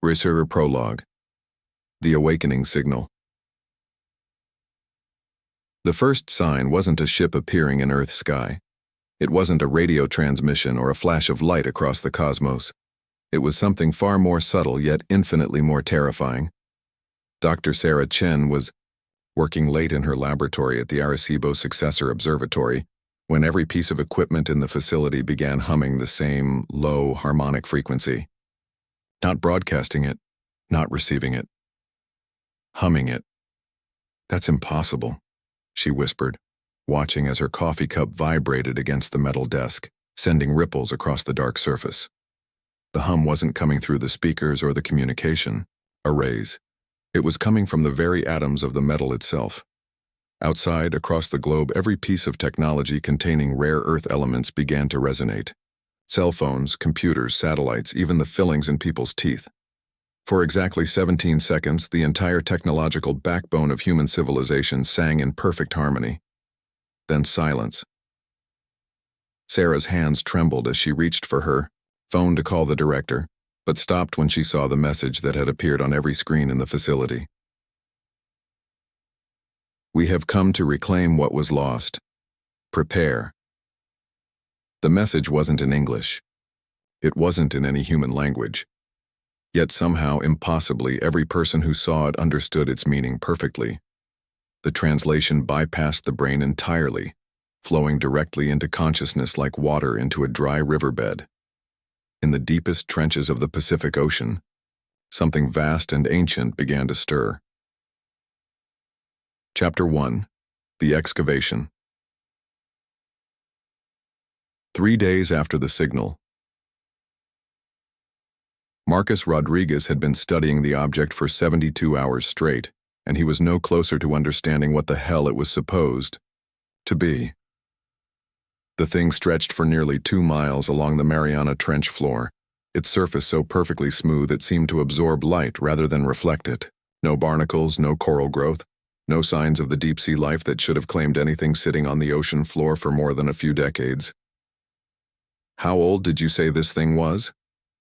Reservoir Prologue. The Awakening Signal. The first sign wasn't a ship appearing in Earth's sky. It wasn't a radio transmission or a flash of light across the cosmos. It was something far more subtle yet infinitely more terrifying. Dr. Sarah Chen was working late in her laboratory at the Arecibo Successor Observatory when every piece of equipment in the facility began humming the same low harmonic frequency. Not broadcasting it, not receiving it. Humming it. That's impossible, she whispered, watching as her coffee cup vibrated against the metal desk, sending ripples across the dark surface. The hum wasn't coming through the speakers or the communication arrays. It was coming from the very atoms of the metal itself. Outside, across the globe, every piece of technology containing rare earth elements began to resonate. Cell phones, computers, satellites, even the fillings in people's teeth. For exactly 17 seconds, the entire technological backbone of human civilization sang in perfect harmony. Then silence. Sarah's hands trembled as she reached for her phone to call the director, but stopped when she saw the message that had appeared on every screen in the facility. We have come to reclaim what was lost. Prepare. The message wasn't in English. It wasn't in any human language. Yet somehow, impossibly, every person who saw it understood its meaning perfectly. The translation bypassed the brain entirely, flowing directly into consciousness like water into a dry riverbed. In the deepest trenches of the Pacific Ocean, something vast and ancient began to stir. Chapter 1. The Excavation. 3 days after the signal, Marcus Rodriguez had been studying the object for 72 hours straight, and he was no closer to understanding what the hell it was supposed to be. The thing stretched for nearly 2 miles along the Mariana Trench floor, its surface so perfectly smooth it seemed to absorb light rather than reflect it. No barnacles, no coral growth, no signs of the deep-sea life that should have claimed anything sitting on the ocean floor for more than a few decades. How old did you say this thing was?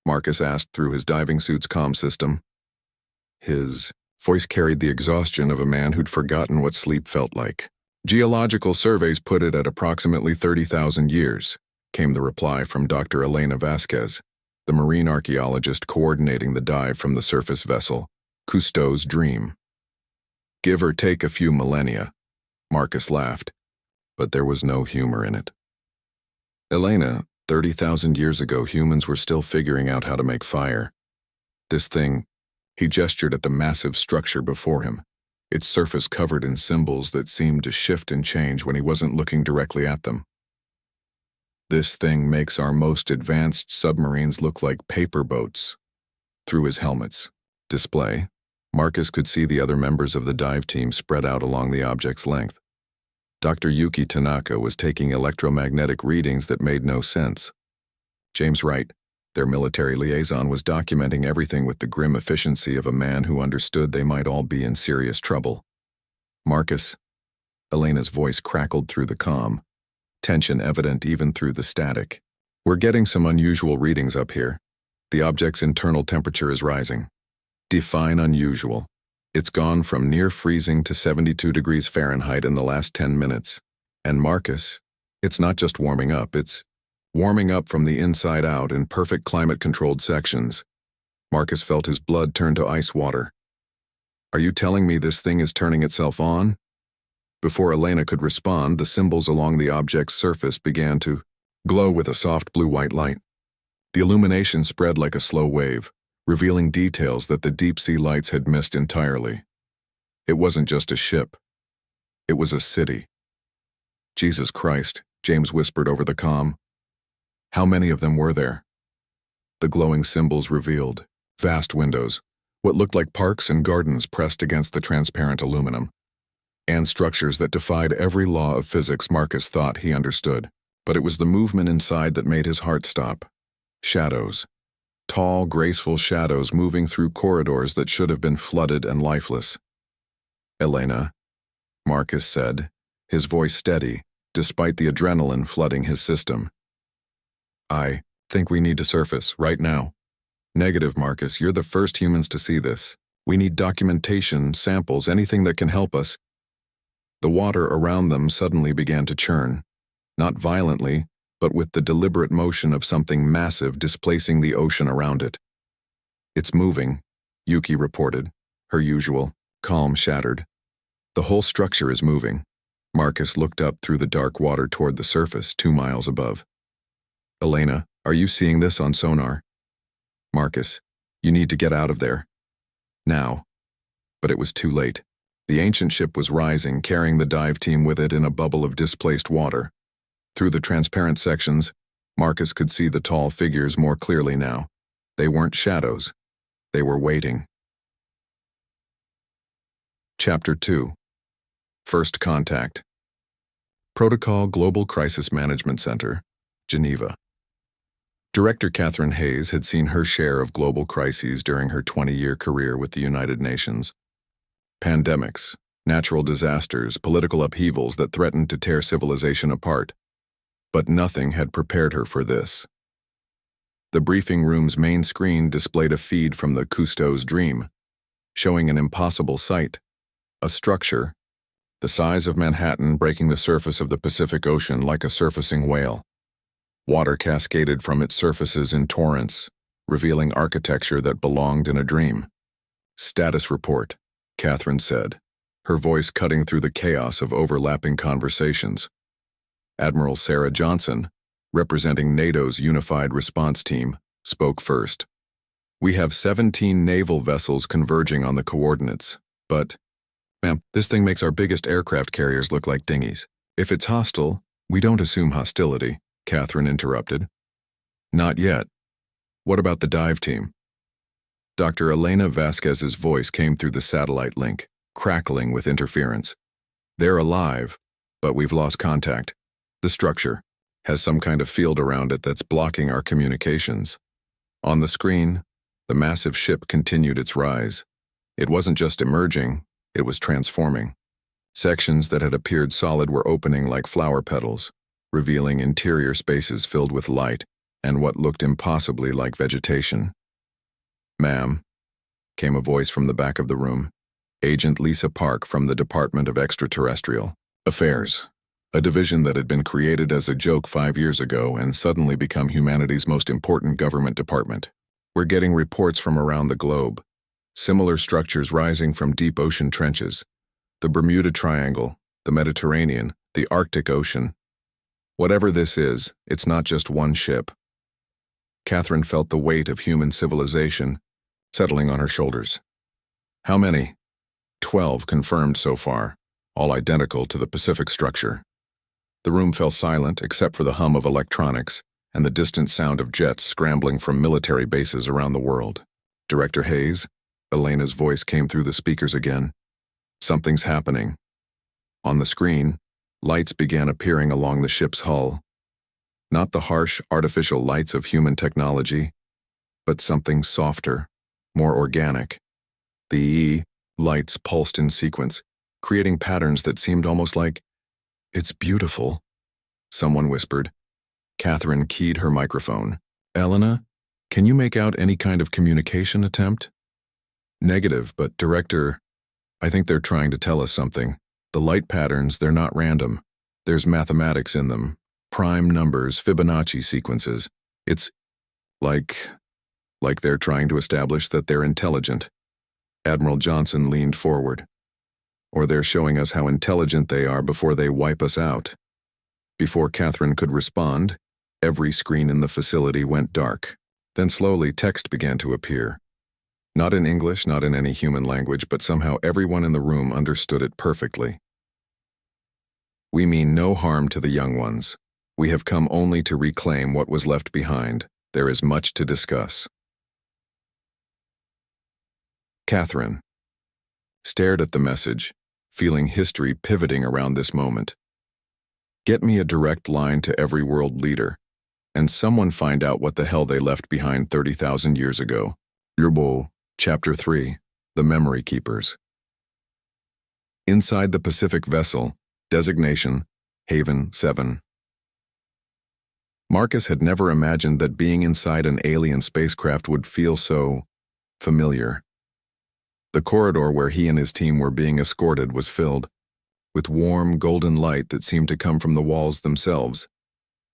Marcus asked through his diving suit's comm system. His voice carried the exhaustion of a man who'd forgotten what sleep felt like. Geological surveys put it at approximately 30,000 years, came the reply from Dr. Elena Vasquez, the marine archaeologist coordinating the dive from the surface vessel, Cousteau's Dream. Give or take a few millennia, Marcus laughed, but there was no humor in it. Elena, 30,000 years ago, humans were still figuring out how to make fire. This thing, he gestured at the massive structure before him, its surface covered in symbols that seemed to shift and change when he wasn't looking directly at them. This thing makes our most advanced submarines look like paper boats. Through his helmet's display, Marcus could see the other members of the dive team spread out along the object's length. Dr. Yuki Tanaka was taking electromagnetic readings that made no sense. James Wright, their military liaison, was documenting everything with the grim efficiency of a man who understood they might all be in serious trouble. Marcus, Elena's voice crackled through the comm, tension evident even through the static. We're getting some unusual readings up here. The object's internal temperature is rising. Define unusual. It's gone from near freezing to 72 degrees Fahrenheit in the last 10 minutes. And Marcus, it's not just warming up, it's warming up from the inside out in perfect climate-controlled sections. Marcus felt his blood turn to ice water. Are you telling me this thing is turning itself on? Before Elena could respond, the symbols along the object's surface began to glow with a soft blue-white light. The illumination spread like a slow wave, revealing details that the deep-sea lights had missed entirely. It wasn't just a ship. It was a city. Jesus Christ, James whispered over the comm. How many of them were there? The glowing symbols revealed vast windows, what looked like parks and gardens pressed against the transparent aluminum, and structures that defied every law of physics Marcus thought he understood. But it was the movement inside that made his heart stop. Shadows. Tall, graceful shadows moving through corridors that should have been flooded and lifeless. Elena, Marcus said, his voice steady, despite the adrenaline flooding his system. I think we need to surface, right now. Negative, Marcus. You're the first humans to see this. We need documentation, samples, anything that can help us. The water around them suddenly began to churn. Not violently, but with the deliberate motion of something massive displacing the ocean around it. It's moving, Yuki reported, her usual calm shattered. The whole structure is moving. Marcus looked up through the dark water toward the surface, 2 miles above. Elena, are you seeing this on sonar? Marcus, you need to get out of there. Now. But it was too late. The ancient ship was rising, carrying the dive team with it in a bubble of displaced water. Through the transparent sections, Marcus could see the tall figures more clearly now. They weren't shadows. They were waiting. Chapter 2. First Contact. Protocol Global Crisis Management Center, Geneva. Director Catherine Hayes had seen her share of global crises during her 20-year career with the United Nations. Pandemics, natural disasters, political upheavals that threatened to tear civilization apart. But nothing had prepared her for this. The briefing room's main screen displayed a feed from the Cousteau's dream, showing an impossible sight, a structure, the size of Manhattan breaking the surface of the Pacific Ocean like a surfacing whale. Water cascaded from its surfaces in torrents, revealing architecture that belonged in a dream. Status report, Catherine said, her voice cutting through the chaos of overlapping conversations. Admiral Sarah Johnson, representing NATO's Unified Response Team, spoke first. We have 17 naval vessels converging on the coordinates, but, ma'am, this thing makes our biggest aircraft carriers look like dinghies. If it's hostile, we don't assume hostility, Catherine interrupted. Not yet. What about the dive team? Dr. Elena Vasquez's voice came through the satellite link, crackling with interference. They're alive, but we've lost contact. The structure has some kind of field around it that's blocking our communications. On the screen, the massive ship continued its rise. It wasn't just emerging, it was transforming. Sections that had appeared solid were opening like flower petals, revealing interior spaces filled with light and what looked impossibly like vegetation. Ma'am, came a voice from the back of the room. Agent Lisa Park from the Department of Extraterrestrial Affairs, a division that had been created as a joke 5 years ago and suddenly become humanity's most important government department. We're getting reports from around the globe. Similar structures rising from deep ocean trenches. The Bermuda Triangle, the Mediterranean, the Arctic Ocean. Whatever this is, it's not just one ship. Catherine felt the weight of human civilization settling on her shoulders. How many? 12 confirmed so far, all identical to the Pacific structure. The room fell silent except for the hum of electronics and the distant sound of jets scrambling from military bases around the world. Director Hayes, Elena's voice came through the speakers again. Something's happening. On the screen, lights began appearing along the ship's hull. Not the harsh, artificial lights of human technology, but something softer, more organic. The lights pulsed in sequence, creating patterns that seemed almost like, "It's beautiful," someone whispered. Catherine keyed her microphone. "Elena, can you make out any kind of communication attempt?" "Negative, but Director, I think they're trying to tell us something. The light patterns, they're not random. There's mathematics in them. Prime numbers, Fibonacci sequences. It's like they're trying to establish that they're intelligent." Admiral Johnson leaned forward. "Or they're showing us how intelligent they are before they wipe us out." Before Catherine could respond, every screen in the facility went dark. Then slowly text began to appear. Not in English, not in any human language, but somehow everyone in the room understood it perfectly. "We mean no harm to the young ones. We have come only to reclaim what was left behind. There is much to discuss." Catherine stared at the message, feeling history pivoting around this moment. Get me a direct line to every world leader, and someone find out what the hell they left behind 30,000 years ago. Yerbo, Chapter 3, The Memory Keepers. Inside the Pacific vessel, designation, Haven 7. Marcus had never imagined that being inside an alien spacecraft would feel so familiar. The corridor where he and his team were being escorted was filled with warm, golden light that seemed to come from the walls themselves.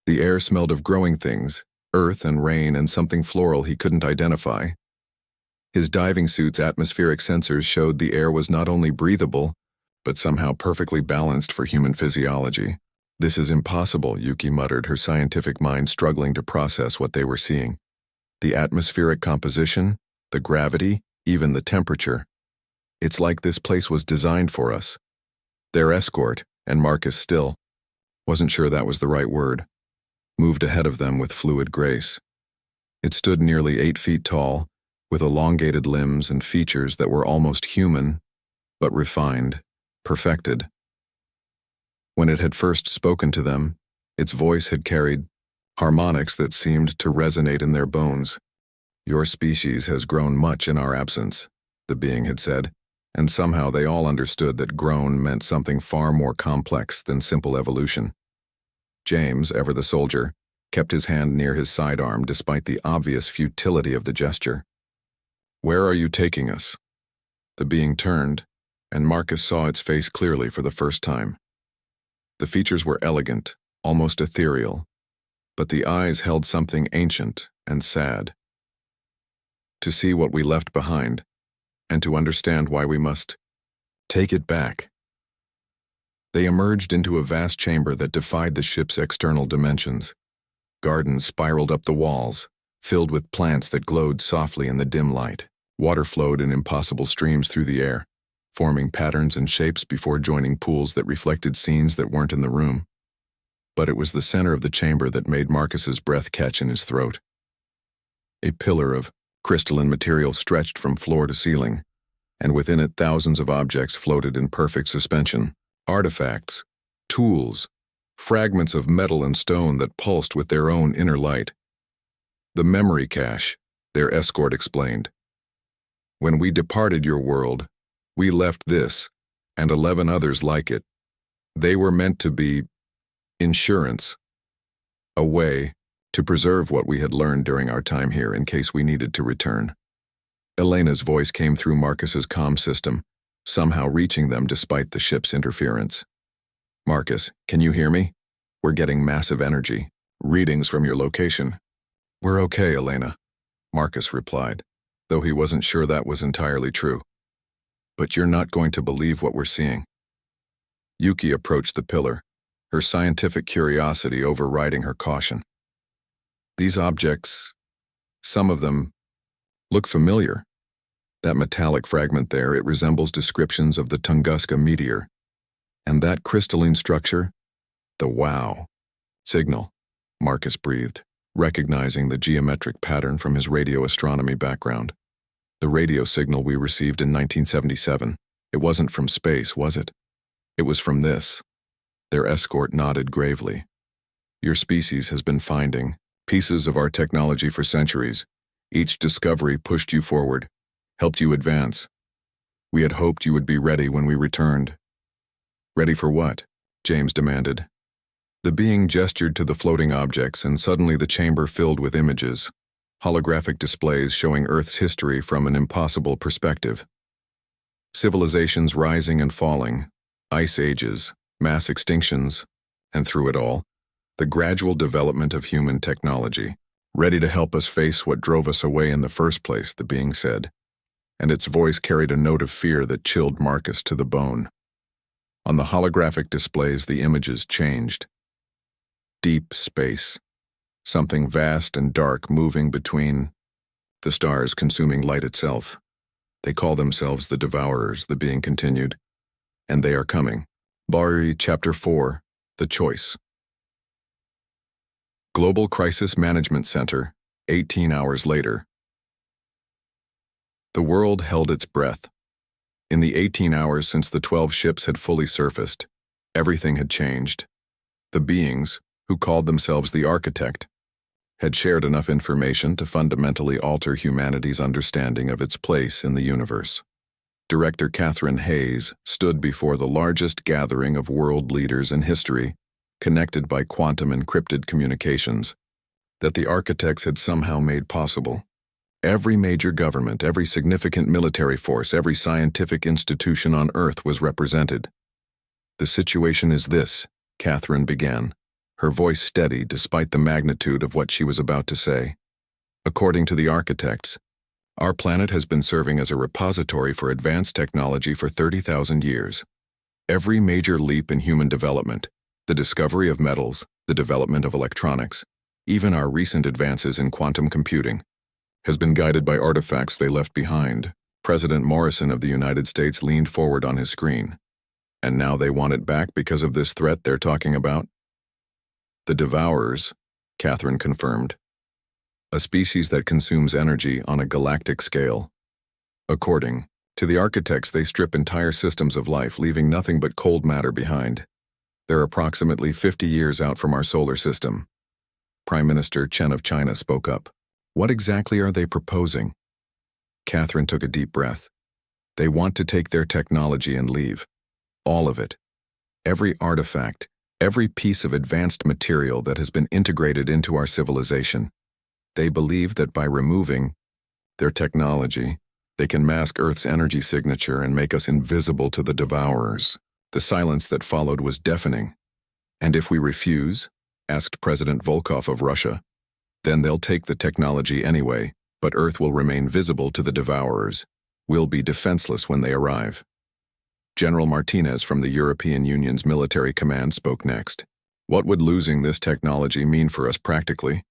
The air smelled of growing things, earth and rain, and something floral he couldn't identify. His diving suit's atmospheric sensors showed the air was not only breathable, but somehow perfectly balanced for human physiology. "This is impossible," Yuki muttered, her scientific mind struggling to process what they were seeing. The atmospheric composition, the gravity, even the temperature. It's like this place was designed for us. Their escort, and Marcus still wasn't sure that was the right word, moved ahead of them with fluid grace. It stood nearly 8 feet tall, with elongated limbs and features that were almost human, but refined, perfected. When it had first spoken to them, its voice had carried harmonics that seemed to resonate in their bones. "Your species has grown much in our absence," the being had said, and somehow they all understood that grown meant something far more complex than simple evolution. James, ever the soldier, kept his hand near his sidearm despite the obvious futility of the gesture. "Where are you taking us?" The being turned, and Marcus saw its face clearly for the first time. The features were elegant, almost ethereal, but the eyes held something ancient and sad. "To see what we left behind, and to understand why we must take it back." They emerged into a vast chamber that defied the ship's external dimensions. Gardens spiraled up the walls, filled with plants that glowed softly in the dim light. Water flowed in impossible streams through the air, forming patterns and shapes before joining pools that reflected scenes that weren't in the room. But it was the center of the chamber that made Marcus's breath catch in his throat. A pillar of crystalline material stretched from floor to ceiling, and within it thousands of objects floated in perfect suspension. Artifacts, tools, fragments of metal and stone that pulsed with their own inner light. "The memory cache," their escort explained. "When we departed your world, we left this, and 11 others like it. They were meant to be insurance, a way to preserve what we had learned during our time here in case we needed to return." Elena's voice came through Marcus's comm system, somehow reaching them despite the ship's interference. "Marcus, can you hear me? We're getting massive energy. Readings from your location." "We're okay, Elena," Marcus replied, though he wasn't sure that was entirely true. "But you're not going to believe what we're seeing." Yuki approached the pillar, her scientific curiosity overriding her caution. "These objects, some of them, look familiar. That metallic fragment there, it resembles descriptions of the Tunguska meteor. And that crystalline structure, the wow signal," Marcus breathed, recognizing the geometric pattern from his radio astronomy background. "The radio signal we received in 1977. It wasn't from space, was it? It was from this." Their escort nodded gravely. "Your species has been finding pieces of our technology for centuries. Each discovery pushed you forward, helped you advance. We had hoped you would be ready when we returned." "Ready for what?" James demanded. The being gestured to the floating objects, and suddenly the chamber filled with images, holographic displays showing Earth's history from an impossible perspective. Civilizations rising and falling, ice ages, mass extinctions, and through it all, the gradual development of human technology, ready to help us face what drove us away in the first place, the being said, and its voice carried a note of fear that chilled Marcus to the bone. On the holographic displays, the images changed. Deep space, something vast and dark moving between the stars, consuming light itself. "They call themselves the Devourers," the being continued, "and they are coming." Bari, Chapter 4, The Choice. Global Crisis Management Center, 18 hours later. The world held its breath. In the 18 hours since the 12 ships had fully surfaced, everything had changed. The beings, who called themselves the Architect, had shared enough information to fundamentally alter humanity's understanding of its place in the universe. Director Catherine Hayes stood before the largest gathering of world leaders in history, connected by quantum encrypted communications, that the architects had somehow made possible. Every major government, every significant military force, every scientific institution on Earth was represented. "The situation is this," Catherine began, her voice steady despite the magnitude of what she was about to say. "According to the architects, our planet has been serving as a repository for advanced technology for 30,000 years. Every major leap in human development, the discovery of metals, the development of electronics, even our recent advances in quantum computing, has been guided by artifacts they left behind." President Morrison of the United States leaned forward on his screen. "And now they want it back because of this threat they're talking about?" "The Devourers," Catherine confirmed. "A species that consumes energy on a galactic scale. According to the architects, they strip entire systems of life, leaving nothing but cold matter behind. They're approximately 50 years out from our solar system." Prime Minister Chen of China spoke up. "What exactly are they proposing?" Catherine took a deep breath. "They want to take their technology and leave. All of it. Every artifact, every piece of advanced material that has been integrated into our civilization. They believe that by removing their technology, they can mask Earth's energy signature and make us invisible to the Devourers." The silence that followed was deafening. "And if we refuse?" asked President Volkov of Russia. "Then they'll take the technology anyway, but Earth will remain visible to the Devourers. We'll be defenseless when they arrive." General Martinez from the European Union's military command spoke next. "What would losing this technology mean for us practically?"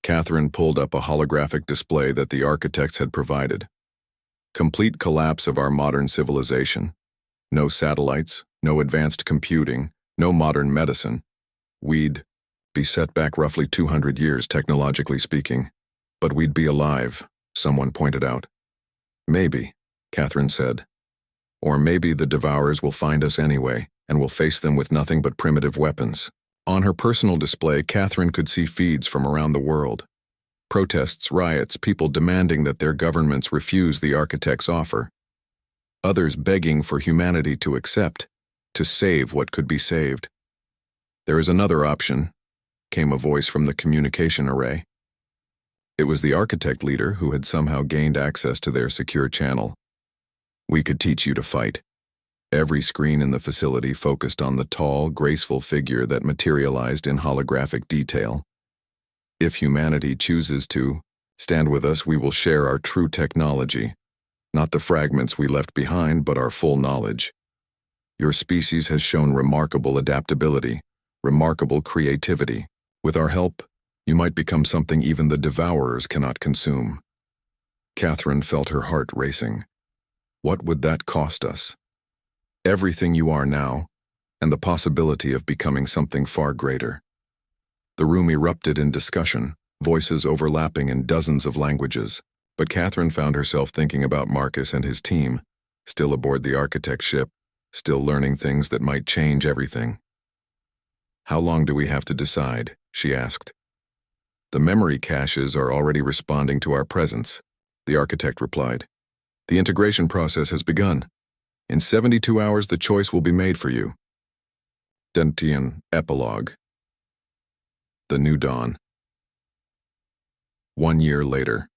Catherine pulled up a holographic display that the architects had provided. "Complete collapse of our modern civilization. No satellites, no advanced computing, no modern medicine. We'd be set back roughly 200 years technologically speaking. But we'd be alive," someone pointed out. "Maybe," Catherine said. "Or maybe the Devourers will find us anyway, and we'll face them with nothing but primitive weapons." On her personal display, Catherine could see feeds from around the world. Protests, riots, people demanding that their governments refuse the architect's offer. Others begging for humanity to accept, to save what could be saved. "There is another option," came a voice from the communication array. It was the architect leader who had somehow gained access to their secure channel. "We could teach you to fight." Every screen in the facility focused on the tall, graceful figure that materialized in holographic detail. "If humanity chooses to stand with us, we will share our true technology. Not the fragments we left behind, but our full knowledge. Your species has shown remarkable adaptability, remarkable creativity. With our help, you might become something even the Devourers cannot consume." Catherine felt her heart racing. What would that cost us? Everything you are now, and the possibility of becoming something far greater. The room erupted in discussion, voices overlapping in dozens of languages, but Catherine found herself thinking about Marcus and his team, still aboard the architect ship, still learning things that might change everything. "How long do we have to decide?" she asked. "The memory caches are already responding to our presence," the architect replied. "The integration process has begun. In 72 hours, the choice will be made for you." Dentian Epilogue. The New Dawn. 1 year later.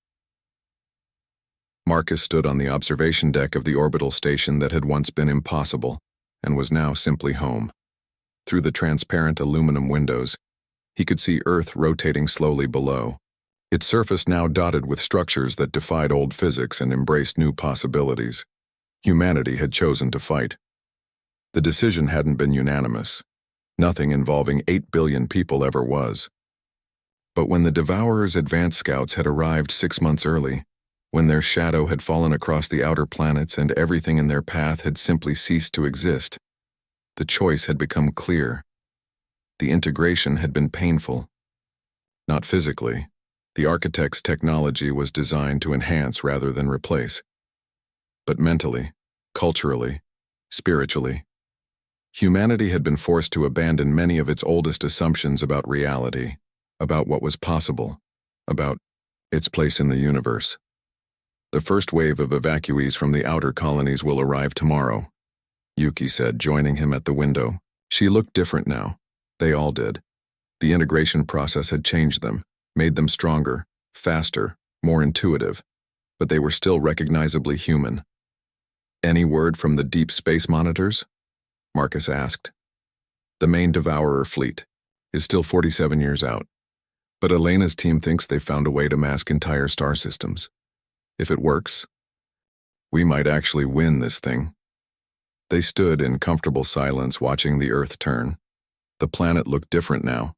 Marcus stood on the observation deck of the orbital station that had once been impossible, and was now simply home. Through the transparent aluminum windows, he could see Earth rotating slowly below, its surface now dotted with structures that defied old physics and embraced new possibilities. Humanity had chosen to fight. The decision hadn't been unanimous. Nothing involving 8 billion people ever was. But when the Devourers' advance scouts had arrived 6 months early, when their shadow had fallen across the outer planets and everything in their path had simply ceased to exist, the choice had become clear. The integration had been painful. Not physically. The architect's technology was designed to enhance rather than replace. But mentally, culturally, spiritually, humanity had been forced to abandon many of its oldest assumptions about reality, about what was possible, about its place in the universe. "The first wave of evacuees from the outer colonies will arrive tomorrow," Yuki said, joining him at the window. She looked different now. They all did. The integration process had changed them. made them stronger, faster, more intuitive, but they were still recognizably human. "Any word from the deep space monitors?" Marcus asked. "The main Devourer fleet is still 47 years out, but Elena's team thinks they've found a way to mask entire star systems. If it works, we might actually win this thing." They stood in comfortable silence watching the Earth turn. The planet looked different now.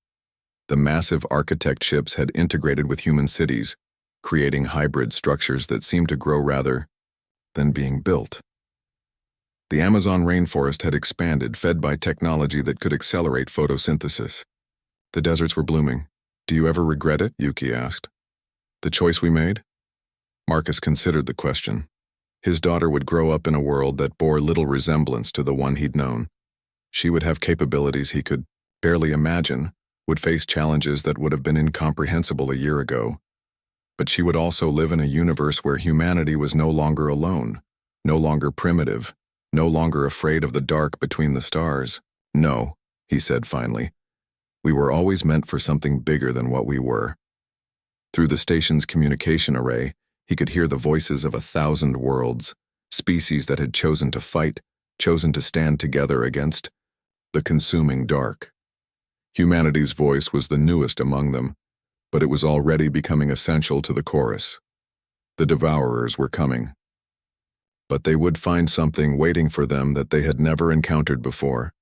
The massive architect ships had integrated with human cities, creating hybrid structures that seemed to grow rather than being built. The Amazon rainforest had expanded, fed by technology that could accelerate photosynthesis. The deserts were blooming. "Do you ever regret it?" Yuki asked. "The choice we made?" Marcus considered the question. His daughter would grow up in a world that bore little resemblance to the one he'd known. She would have capabilities he could barely imagine, would face challenges that would have been incomprehensible a year ago. But she would also live in a universe where humanity was no longer alone, no longer primitive, no longer afraid of the dark between the stars. "No," he said finally. "We were always meant for something bigger than what we were." Through the station's communication array, he could hear the voices of 1,000 worlds, species that had chosen to fight, chosen to stand together against the consuming dark. Humanity's voice was the newest among them, but it was already becoming essential to the chorus. The Devourers were coming. But they would find something waiting for them that they had never encountered before.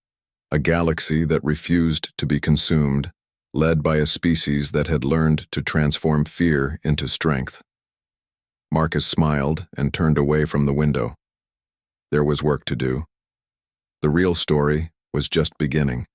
A galaxy that refused to be consumed, led by a species that had learned to transform fear into strength. Marcus smiled and turned away from the window. There was work to do. The real story was just beginning.